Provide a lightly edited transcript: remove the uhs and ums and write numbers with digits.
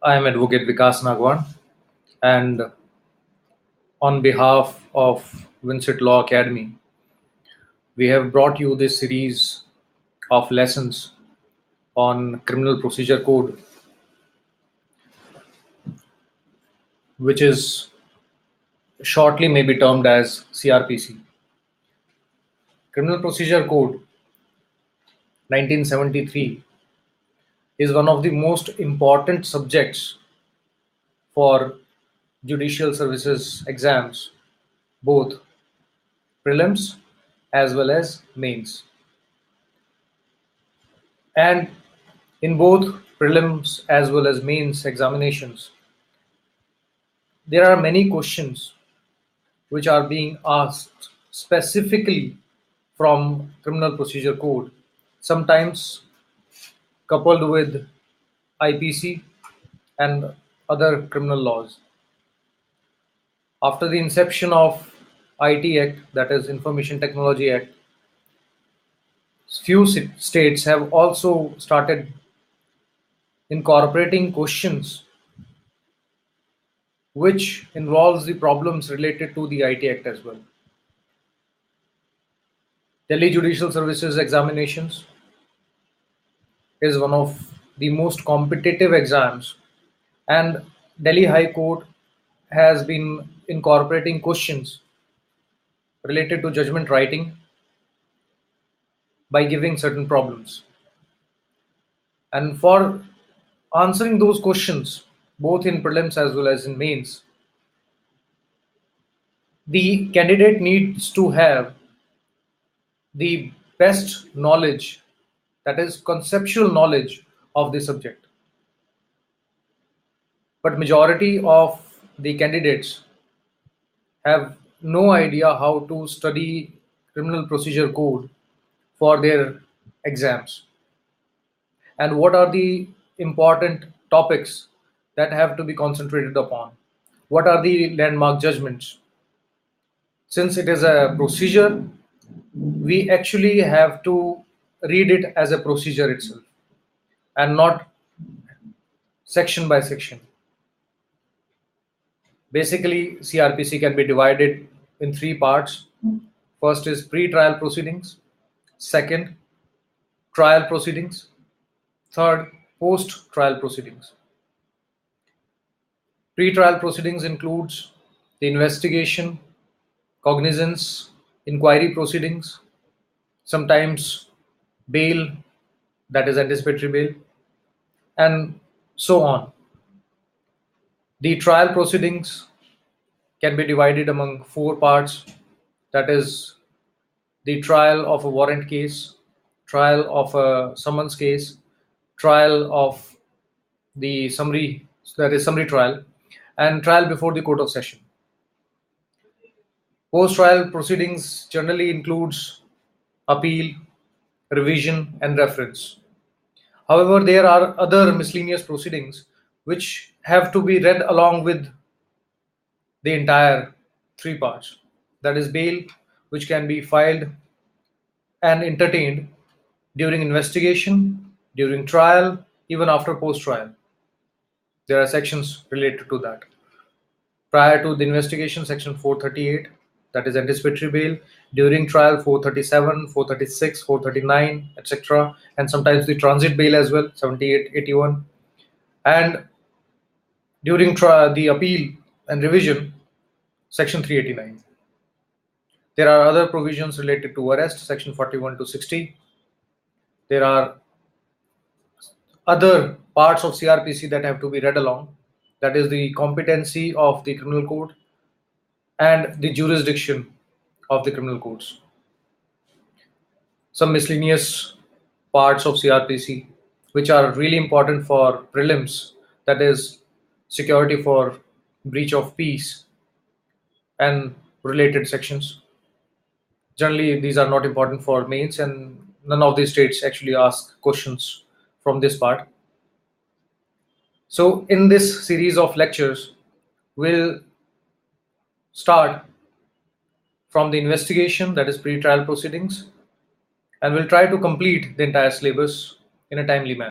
I am Advocate Vikas Nagwan, and on behalf of VINCIT Law Academy, we have brought you this series of lessons on Criminal Procedure Code, which is shortly may be termed as CrPC. Criminal Procedure Code 1973 is one of the most important subjects for judicial services exams, both prelims as well as mains. And in both prelims as well as mains examinations, there are many questions which are being asked specifically from Criminal Procedure Code, sometimes coupled with IPC and other criminal laws. After the inception of IT Act, that is Information Technology Act, few states have also started incorporating questions which involves the problems related to the IT Act as well. Delhi Judicial Services examinations is one of the most competitive exams, and Delhi High Court has been incorporating questions related to judgment writing by giving certain problems. And for answering those questions, both in prelims as well as in mains, the candidate needs to have the best knowledge, that is conceptual knowledge of the subject. But majority of the candidates have no idea how to study criminal procedure code for their exams, and what are the important topics that have to be concentrated upon, what are the landmark judgments. Since it is a procedure, we actually have to read it as a procedure itself and not section by section. Basically, CrPC can be divided in three parts. First is pre-trial proceedings, second, trial proceedings, third, post-trial proceedings. Pre-trial proceedings includes the investigation, cognizance, inquiry proceedings, sometimes bail, that is anticipatory bail, and so on. The trial proceedings can be divided among four parts, that is the trial of a warrant case, trial of a summons case, trial of the summary, that is summary trial, and trial before the court of session. Post-trial proceedings generally includes appeal, revision, and reference. However, there are other miscellaneous proceedings which have to be read along with the entire three parts. That is bail, which can be filed and entertained during investigation, during trial, even after post-trial. There are sections related to that. Prior to the investigation, section 438, that is anticipatory bail. During trial, 437, 436, 439, etc. And sometimes the transit bail as well, 78, 81. And during trial, the appeal and revision, section 389. There are other provisions related to arrest, section 41 to 60. There are other parts of CrPC that have to be read along. That is the competency of the criminal code and the jurisdiction of the criminal courts. Some miscellaneous parts of CrPC which are really important for prelims, that is security for breach of peace and related sections. Generally, these are not important for mains, and none of these states actually ask questions from this part. So in this series of lectures, we'll start from the investigation, that is pre-trial proceedings, and we'll try to complete the entire syllabus in a timely manner.